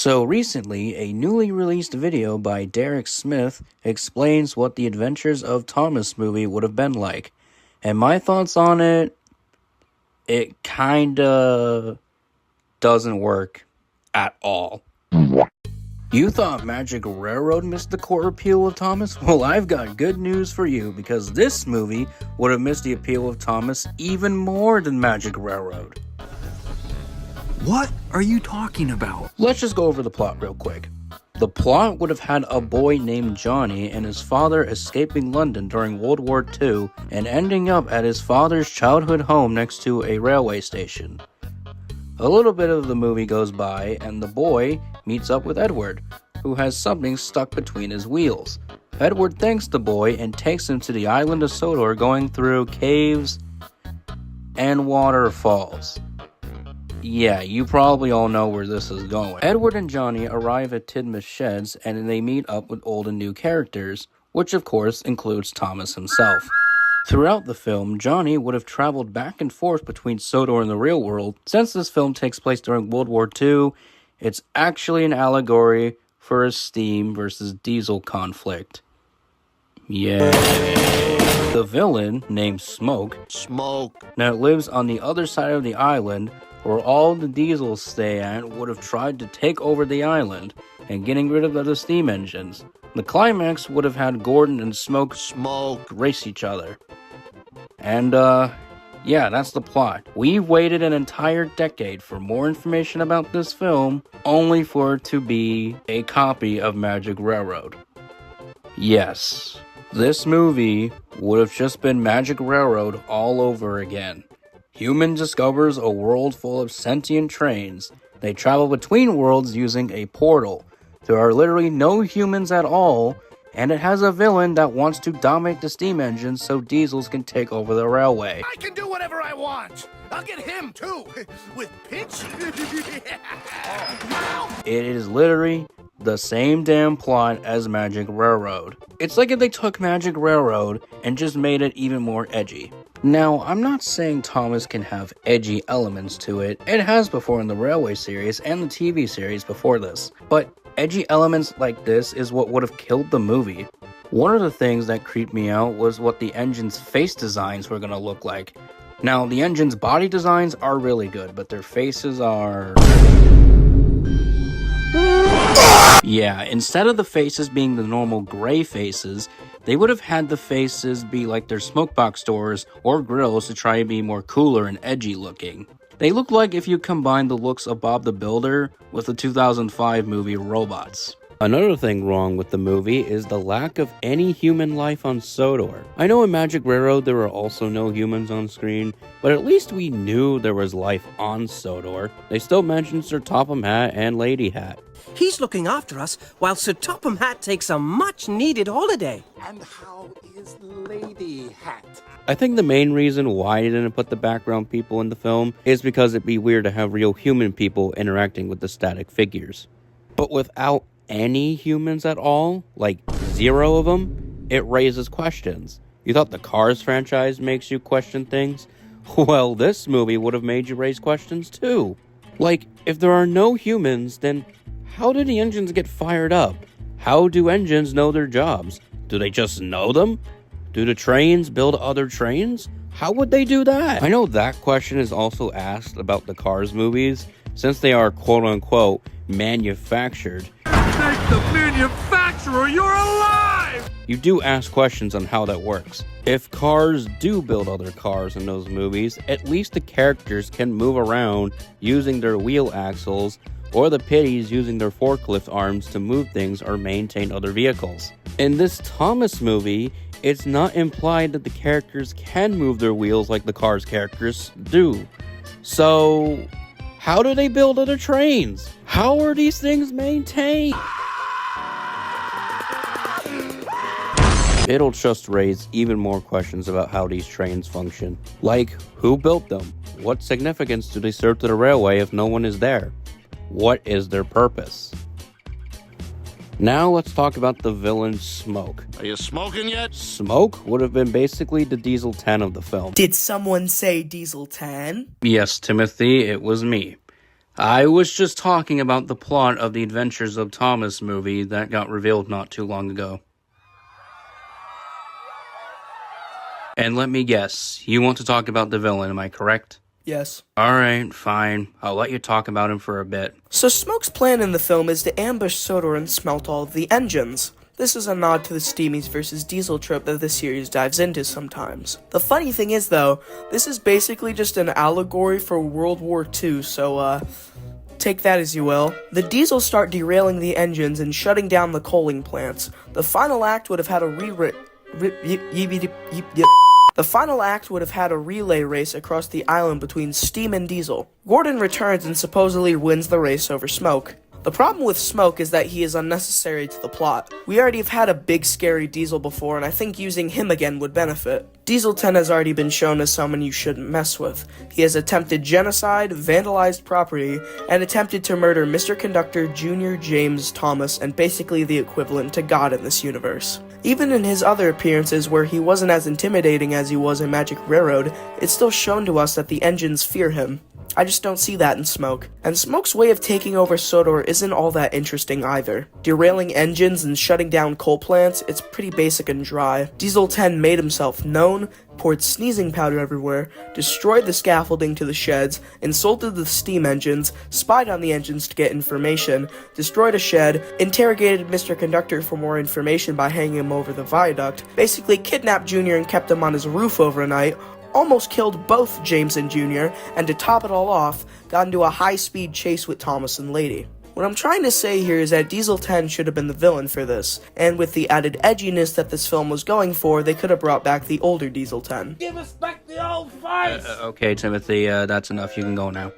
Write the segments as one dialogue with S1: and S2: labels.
S1: So recently, a newly released video by Derek Smith explains what the Adventures of Thomas movie would have been like. And my thoughts on it kinda doesn't work at all. You thought Magic Railroad missed the core appeal of Thomas? Well, I've got good news for you, because this movie would have missed the appeal of Thomas even more than Magic Railroad.
S2: What are you talking about?
S1: Let's just go over the plot real quick. The plot would have had a boy named Johnny and his father escaping London during World War II and ending up at his father's childhood home next to a railway station. A little bit of the movie goes by and the boy meets up with Edward, who has something stuck between his wheels. Edward thanks the boy and takes him to the island of Sodor, going through caves and waterfalls. Yeah, you probably all know where this is going. Edward and Johnny arrive at Tidmouth Sheds and they meet up with old and new characters, which of course includes Thomas himself. Throughout the film, Johnny would have traveled back and forth between Sodor and the real world. Since this film takes place during World War II, it's actually an allegory for a steam versus diesel conflict. Yeah. The villain, named Smoke, now lives on the other side of the island where all the diesels stay at, would have tried to take over the island and getting rid of the steam engines. The climax would have had Gordon and Smoke race each other. And, yeah, that's the plot. We've waited an entire decade for more information about this film, only for it to be a copy of Magic Railroad. Yes, this movie would have just been Magic Railroad all over again. Human discovers a world full of sentient trains. They travel between worlds using a portal. There are literally no humans at all, and it has a villain that wants to dominate the steam engines so diesels can take over the railway.
S3: I can do whatever I want! I'll get him, too! With Pitch!
S1: It is literally the same damn plot as Magic Railroad. It's like if they took Magic Railroad and just made it even more edgy. Now, I'm not saying Thomas can have edgy elements to it. It has before in the Railway series and the TV series before this. But edgy elements like this is what would have killed the movie. One of the things that creeped me out was what the engine's face designs were going to look like. Now, the engine's body designs are really good, but their faces are... Yeah, instead of the faces being the normal gray faces, they would have had the faces be like their smokebox doors or grills to try and be more cooler and edgy looking. They look like if you combine the looks of Bob the Builder with the 2005 movie Robots. Another thing wrong with the movie is the lack of any human life on Sodor. I know in Magic Railroad there were also no humans on screen, but at least we knew there was life on Sodor. They still mentioned Sir Topham Hatt and Lady Hat.
S4: He's looking after us while Sir Topham Hatt takes a much-needed holiday.
S3: And how is Lady Hat?
S1: I think the main reason why they didn't put the background people in the film is because it'd be weird to have real human people interacting with the static figures. But without any humans at all, like 0 of them, it raises questions. You thought the Cars franchise makes you question things? Well, this movie would have made you raise questions too. Like, if there are no humans, then how do the engines get fired up? How do engines know their jobs? Do they just know them? Do the trains build other trains? How would they do that? I know that question is also asked about the Cars movies, since they are quote-unquote manufactured.
S2: Thank the manufacturer, you're alive!
S1: You do ask questions on how that works. If Cars do build other cars in those movies, at least the characters can move around using their wheel axles, or the pitties using their forklift arms to move things or maintain other vehicles. In this Thomas movie, it's not implied that the characters can move their wheels like the Cars characters do. So, how do they build other trains? How are these things maintained? It'll just raise even more questions about how these trains function. Like, who built them? What significance do they serve to the railway if no one is there? What is their purpose? Now let's talk about the villain Smoke.
S3: Are you smoking yet?
S1: Smoke would have been basically the Diesel 10 of the film.
S5: Did someone say Diesel 10?
S1: Yes, Timothy, it was me. I was just talking about the plot of the Adventures of Thomas movie that got revealed not too long ago. And let me guess, you want to talk about the villain, am I correct?
S5: Yes.
S1: Alright, fine. I'll let you talk about him for a bit.
S5: So Smoke's plan in the film is to ambush Sodor and smelt all of the engines. This is a nod to the Steamies versus Diesel trope that the series dives into sometimes. The funny thing is, though, this is basically just an allegory for World War II, so, take that as you will. The Diesels start derailing the engines and shutting down the coaling plants. The final act would have had a relay race across the island between Steam and Diesel. Gordon returns and supposedly wins the race over Smoke. The problem with Smoke is that he is unnecessary to the plot. We already have had a big scary Diesel before, and I think using him again would benefit. Diesel 10 has already been shown as someone you shouldn't mess with. He has attempted genocide, vandalized property, and attempted to murder Mr. Conductor Jr. James Thomas, and basically the equivalent to God in this universe. Even in his other appearances where he wasn't as intimidating as he was in Magic Railroad, it's still shown to us that the engines fear him. I just don't see that in Smoke. And Smoke's way of taking over Sodor isn't all that interesting either. Derailing engines and shutting down coal plants, it's pretty basic and dry. Diesel 10 made himself known, poured sneezing powder everywhere, destroyed the scaffolding to the sheds, insulted the steam engines, spied on the engines to get information, destroyed a shed, interrogated Mr. Conductor for more information by hanging him over the viaduct, basically kidnapped Junior and kept him on his roof overnight, almost killed both James and Junior, and to top it all off, got into a high-speed chase with Thomas and Lady. What I'm trying to say here is that Diesel 10 should have been the villain for this, and with the added edginess that this film was going for, they could have brought back the older Diesel 10.
S3: Give us back the old face!
S1: Okay, Timothy, that's enough. You can go now.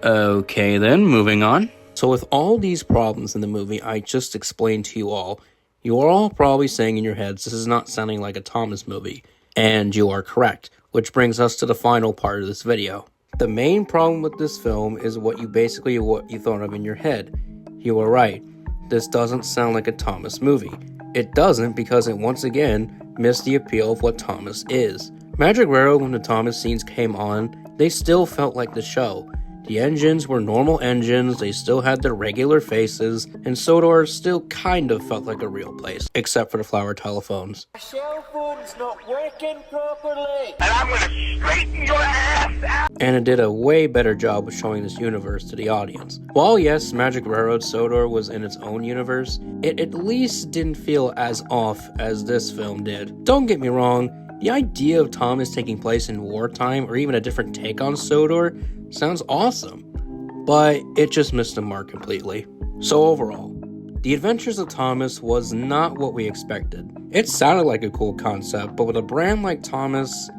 S1: Okay then, moving on. So with all these problems in the movie I just explained to you all, you are all probably saying in your heads, this is not sounding like a Thomas movie. And you are correct, which brings us to the final part of this video. The main problem with this film is what you thought of in your head. You are right, this doesn't sound like a Thomas movie. It doesn't because it once again missed the appeal of what Thomas is. Magic Railroad, when the Thomas scenes came on, they still felt like the show. The engines were normal engines, they still had their regular faces, and Sodor still kind of felt like a real place, except for the flower telephones.
S6: My cell phone's not working properly.
S3: And I'm gonna straighten your ass out!
S1: And it did a way better job of showing this universe to the audience. While yes, Magic Railroad Sodor was in its own universe, it at least didn't feel as off as this film did. Don't get me wrong, the idea of Thomas taking place in wartime, or even a different take on Sodor, sounds awesome, but it just missed the mark completely. So overall, The Adventures of Thomas was not what we expected. It sounded like a cool concept, but with a brand like Thomas,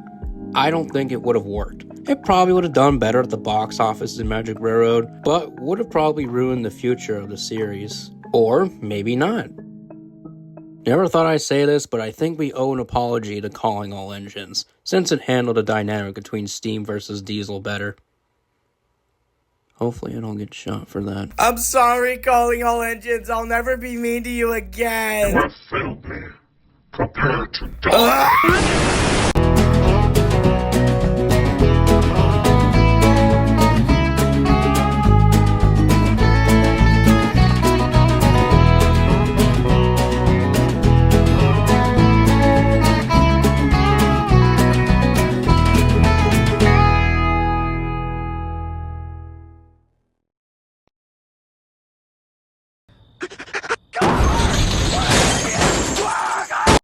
S1: I don't think it would have worked. It probably would have done better at the box office than Magic Railroad, but would have probably ruined the future of the series. Or maybe not. Never thought I'd say this, but I think we owe an apology to Calling All Engines, since it handled the dynamic between Steam versus Diesel better. Hopefully I don't get shot for that.
S5: I'm sorry, Calling All Engines. I'll never be mean to you again.
S3: You have failed me. Prepare to die.